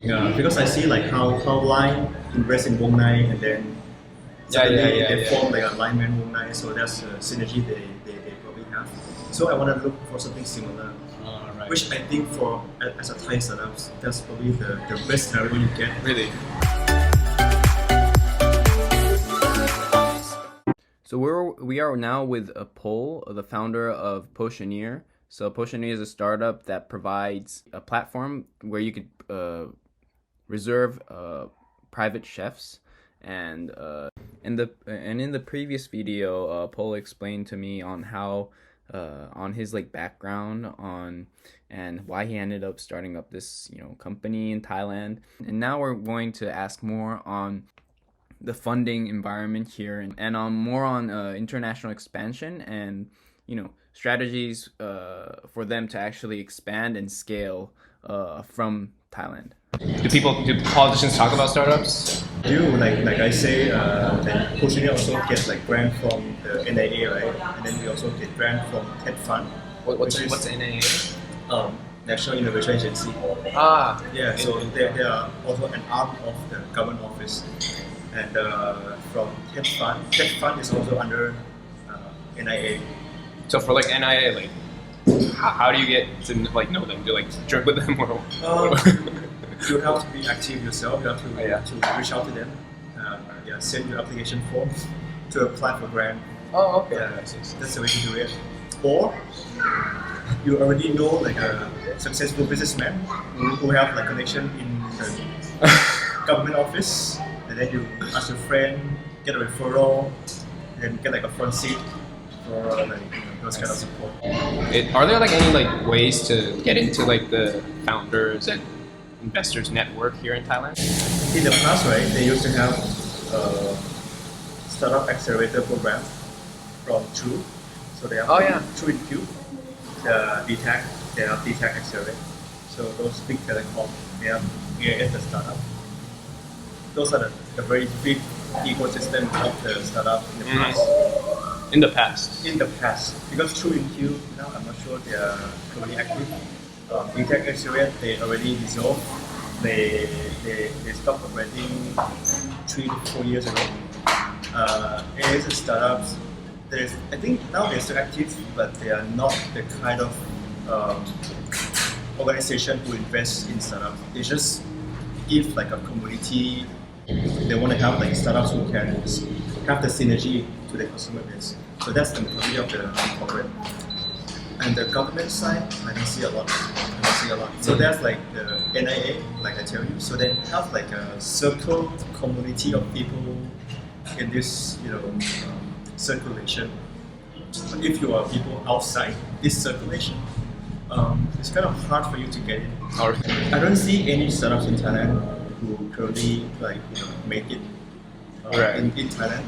Yeah, because I see like how Line invest in Wong Nai and then suddenly they form like a lineman Wong Nai, so that's a synergy they probably have. So I want to look for something similar, Right. which I think for as a Thai startup, that's probably the best scenario you get. Really? So we are now with Pol, the founder of Potioneer. So Potioneer is a startup that provides a platform where you could reserve private chefs, and in the previous video, Pol explained to me on how on his like background on and why he ended up starting up this company in Thailand. And now we're going to ask more on the funding environment here and on more on international expansion and strategies for them to actually expand and scale from Thailand. Do politicians talk about startups? Like I say, then Potioneer also gets like grant from the NIA, right? And then we also get grant from TED Fund. What's NIA? National Innovation Agency. Yeah, so they are also an arm of the government office. And from TED Fund is also under NIA. So for like NIA, like how do you get to like know them? Do you like drink with them or? You have to be active yourself. You have to reach out to them. Send your application form to apply for grant. Oh, okay. Yeah, that's the way to do it. Or you already know like a successful businessman who have like connection in the government office, and then you ask your friend, get a referral, and get like a front seat for like those kind of support. Are there like any like ways to get into like the founders and investors network here in Thailand? In the past, right, they used to have startup accelerator program from True. So they have True Incube, the DTAC, they have DTAC Accelerate. So those big telecom, they have AIS the startup. Those are the very big ecosystem of the startup in the past. In the past? In the past. Because True Incube, now I'm not sure they are currently active. DTAC Accelerate, they already dissolved. They stopped operating 3 to 4 years ago. AIS startups, I think now they're still active, but they are not the kind of organization who invest in startups. They just give like a community. They want to have like startups who can have the synergy to the customer base. So that's the majority of the corporate. And the government side, I don't see a lot. So there's like the NIA, like I tell you. So they have like a circle community of people in this, circulation. But if you are people outside this circulation, it's kind of hard for you to get in. I don't see any startups in Thailand who currently make it in Thailand.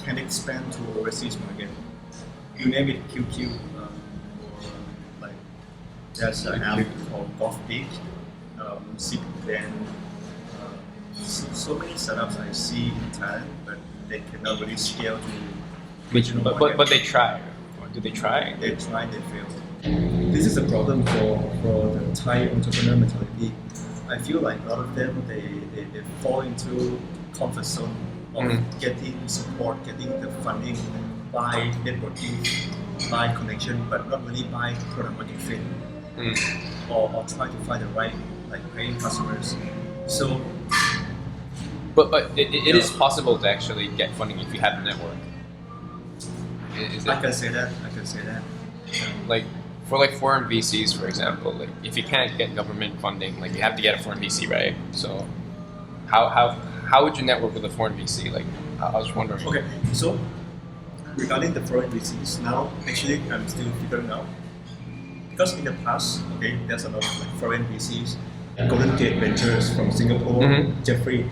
Can expand to overseas market. You name it, QQ. There's an app called Golf Big, Zipland. So many startups I see in Thailand, but they cannot really scale to regional market. But they try. Or do they try? They try, they fail. This is a problem for the Thai entrepreneur mentality. I feel like a lot of them, they fall into comfort zone of getting support, getting the funding by networking, by connection, but not really by product market fit. Or try to find the right paying customers. So, but it is possible to actually get funding if you have a network. I can say that. Like for foreign VCs, for example, if you can't get government funding, you have to get a foreign VC, right? So how would you network with a foreign VC? I was wondering. Okay, so regarding the foreign VCs, now actually I'm still figuring out. Because in the past, there's a lot of foreign VCs, Golden Gate Ventures from Singapore, Jeffrey,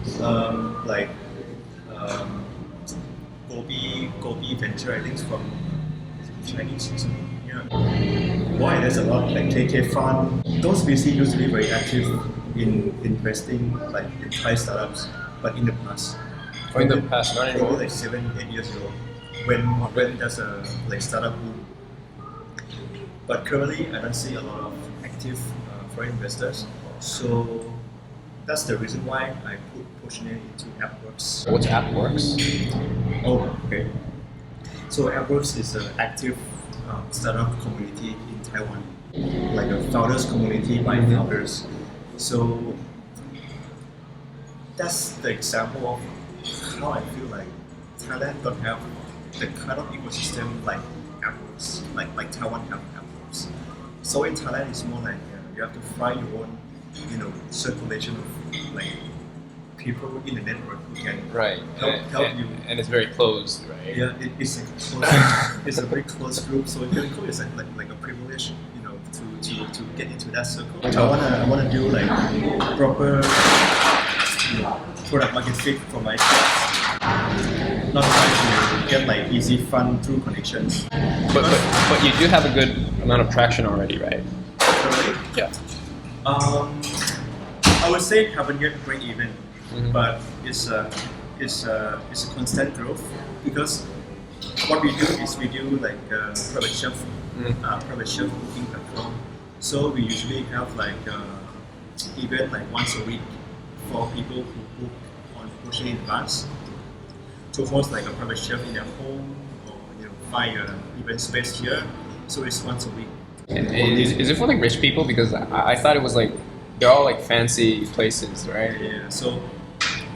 Gobi Venture, I think, from Chinese or something. Yeah. Why? There's a lot KK Fund. Those VC used to be very active in investing in Thai startups, but in the past. In the past, not anymore. 7-8 years ago, when there's a startup boom. But currently, I don't see a lot of active foreign investors. So that's the reason why I put Potioneer into AppWorks. What's AppWorks? Oh, okay. So AppWorks is an active startup community in Taiwan, like a founders community by founders. So that's the example of how I feel like Thailand don't have the kind of ecosystem like AppWorks, like Taiwan have AppWorks. So in Thailand, it's more like you have to find your own, circulation of like people in the network who can help you. And it's very closed, right? Yeah, it's a very close group. So it's like a privilege, to get into that circle. I wanna do like proper product market fit for my startups. Not trying to get like easy fun through connections. But you do have a good amount of traction already, right? Yeah. I would say haven't yet break even, but it's a constant growth because what we do is we do like private chef cooking platform. So we usually have like event like once a week for people who book on Potioneer in advance to host like a private chef in their home or find an event space here. So it's once a week. And is it for like rich people? Because I thought it was like they're all like fancy places, right? Yeah. So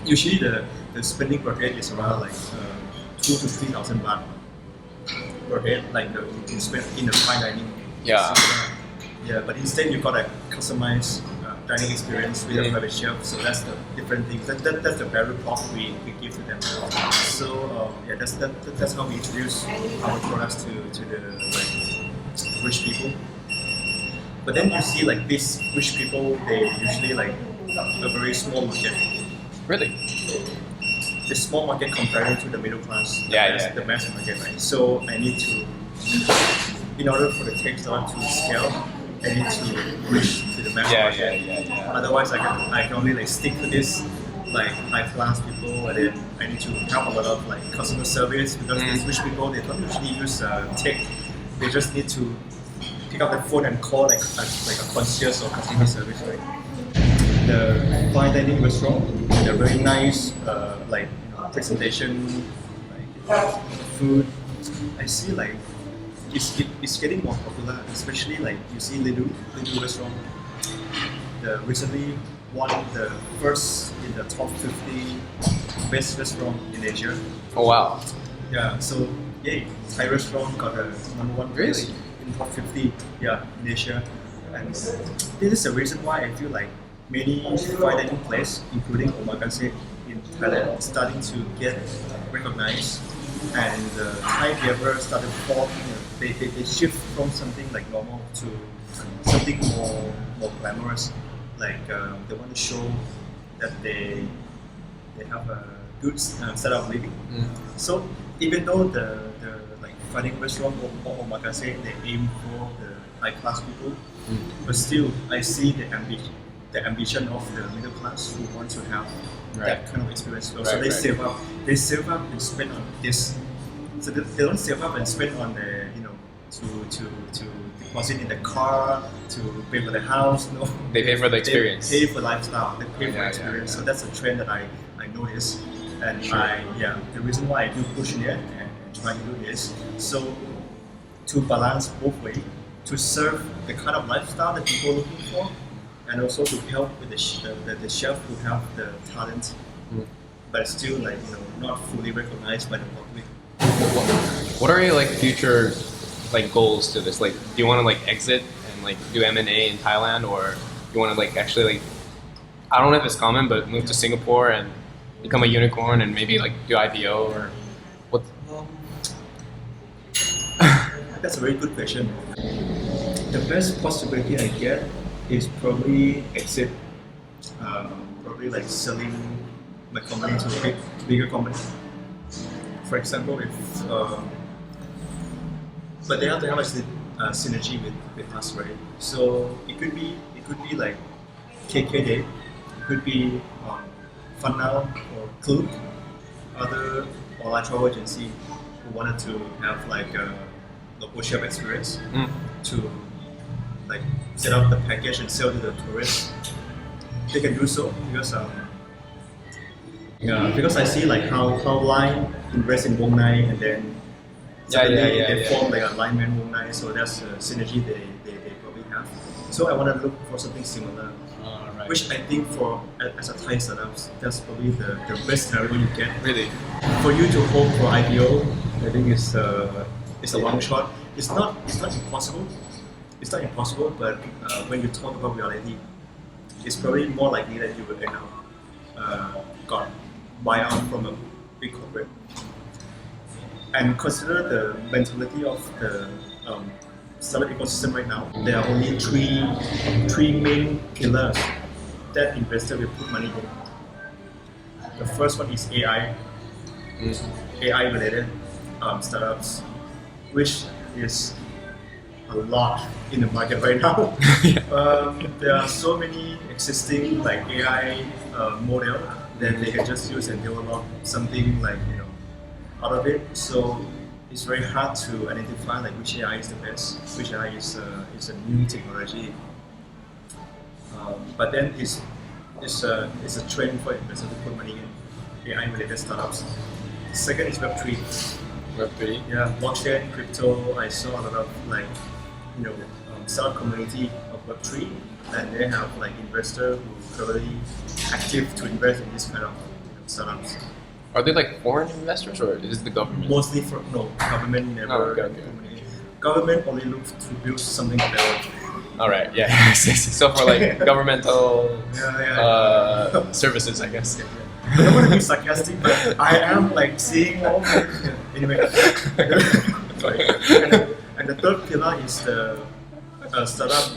usually the spending per head is around like 2,000 to 3,000 baht per head. Like you can spend in the fine dining. Yeah. Yeah, but instead you got a customized dining experience with a private chef. So that's the different things. That's the value prop we give to them. So that's how we introduce our products to the like rich people. But then you see like these rich people, they usually like a very small market. Really? The small market compared to the middle class. The mass market, right? So I need to, in order for the tech startup to scale, I need to reach to the mass market. Yeah. Otherwise, I can only like stick to this like high class people, and then I need to help a lot of like customer service because these rich people, they don't usually use tech. They just need to pick up the phone and call like a concierge or customer service, right? The fine dining restaurant, they're very nice, presentation, like food. I see like it's getting more popular, especially like you see Lidu restaurant. Recently won the first in the top 50 best restaurant in Asia. Oh wow. Yeah, so yay, Thai restaurant got the #1 place in top 50 in Asia. And this is the reason why I feel like many fine dining places, including omakase in Thailand, starting to get recognized. And Thai behavior started fall. They shift from something like normal to something more glamorous. Like they want to show that they have a good standard of living. So even though the like fine dining restaurant or omakase, they aim for the high class people, but still I see the ambition of the middle class who want to have that kind of experience. So they save up and spend on this. So they don't save up and spend on the to deposit in the car, to pay for the house. No, they pay for the experience. They pay for lifestyle. They pay for experience. So that's a trend that I noticed, and the reason why I do Potioneer and try to do this, so to balance both ways, to serve the kind of lifestyle that people are looking for, and also to help with the chef who have the talent, but still like not fully recognized by the public. What are your like future like goals to this? Like, do you want to like exit and like do M&A in Thailand, or you want to like actually like, I don't know if it's common, but move to Singapore and become a unicorn and maybe like do IPO or what? That's a very good question. The best possibility I get is probably exit, probably like selling my company to a bigger company. For example, if but they have to have a synergy with us, right? So it could be like KKday, it could be Fun Now or Klook, other online travel agency who wanted to have like a local chef experience to like set up the package and sell to the tourists. they can do so because I see like how Line invest in Wong Nai and then they form like alignment Wong Nai, so that's a synergy they probably have. So I want to look for something similar, which I think for as a Thai startups, that's probably the best scenario you get. Really? For you to hope for IPO, I think it's a long shot. It's not impossible. It's not impossible, but when you talk about reality, it's probably more likely that you will end up got buyout from a big corporate. And consider the mentality of the startup ecosystem right now. There are only three main pillars that investor will put money in. The first one is AI, AI related startups, which is a lot in the market right now. There are so many existing like AI model that they can just use and develop something like out of it. So it's very hard to identify like which AI is the best, which AI is a new technology. But then it's a trend for investors to put money in AI related startups. Second is Web3. Web3? Yeah, blockchain, crypto. I saw a lot of like startup community of Web3, and they have like investors who are probably active to invest in this kind of startups. Are they like foreign investors or is it the government? Mostly for government never. Oh, okay. Government only looks to build something better. All right, yeah. So for like governmental services, I guess. I don't want to be sarcastic, but I am like seeing all anyway. And the third pillar is the startup.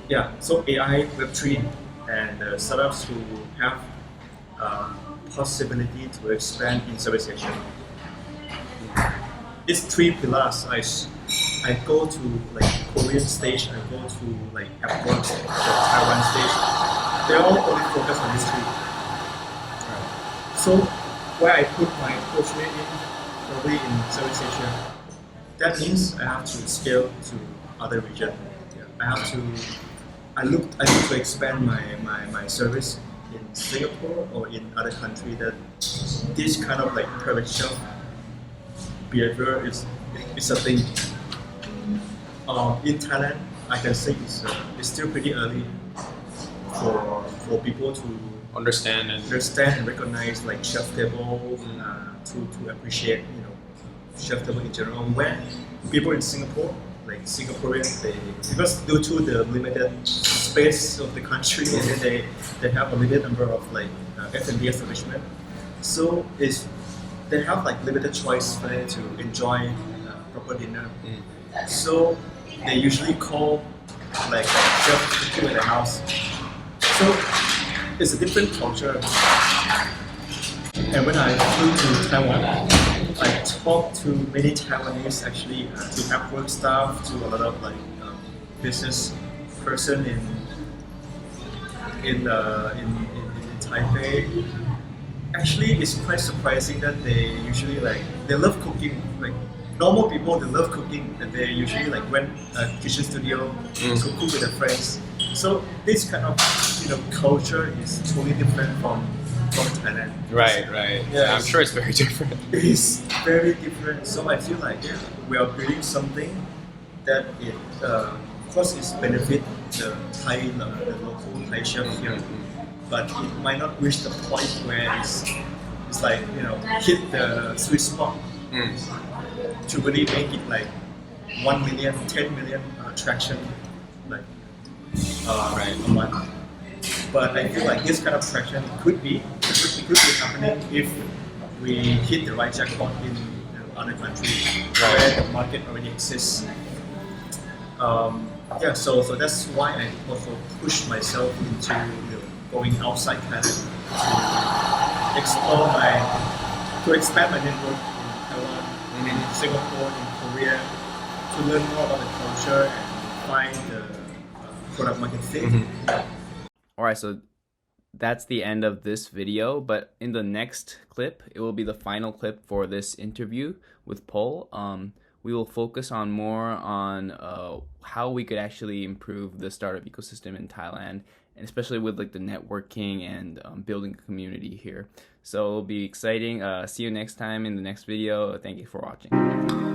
Yeah, so AI, Web3, and startups who have possibility to expand in Southeast Asia. These three pillars, I go to like Korean stage, I go to like AppWorks, the Taiwan stage. They're all only focused on these three. So where I put my Potioneer in, probably in Southeast Asia, that means I have to scale to other regions. I look to expand my service in Singapore or in other countries that this kind of like private shelf behavior is a thing. In Thailand, I can say it's still pretty early for people to understand and recognize like shelf table to appreciate shelf table in general. Where people in Singapore, like Singaporeans, because due to the limited space of the country, and then they have a limited number of like F&B establishment, so they have like limited choice for them to enjoy proper dinner. So they usually call like chef to cook in the house. So it's a different culture. And when I flew to Taiwan, I talked to many Taiwanese actually, to AppWorks staff, to a lot of like business person in Taipei. Actually, it's quite surprising that they usually they love cooking. Like normal people, they love cooking, and they usually like rent a kitchen studio to cook with their friends. So this kind of culture is totally different from Thailand. Right. Yeah, I'm sure it's very different. It's very different. So I feel like we are building something that of course it's benefit the local Thai chef here, but it might not reach the point where it's like hit the sweet spot to really make it like 1 million, 10 million traction a month. But I feel like this kind of traction could be happening if we hit the right jackpot in other countries where the market already exists. So that's why I also push myself into going outside Thailand to expand my network in Taiwan, in Singapore, in Korea, to learn more about the culture and find the product market fit. Alright, so that's the end of this video, but in the next clip, it will be the final clip for this interview with Pol. We will focus more on how we could actually improve the startup ecosystem in Thailand and especially with like the networking and building a community here. So it'll be exciting. See you next time in the next video. Thank you for watching.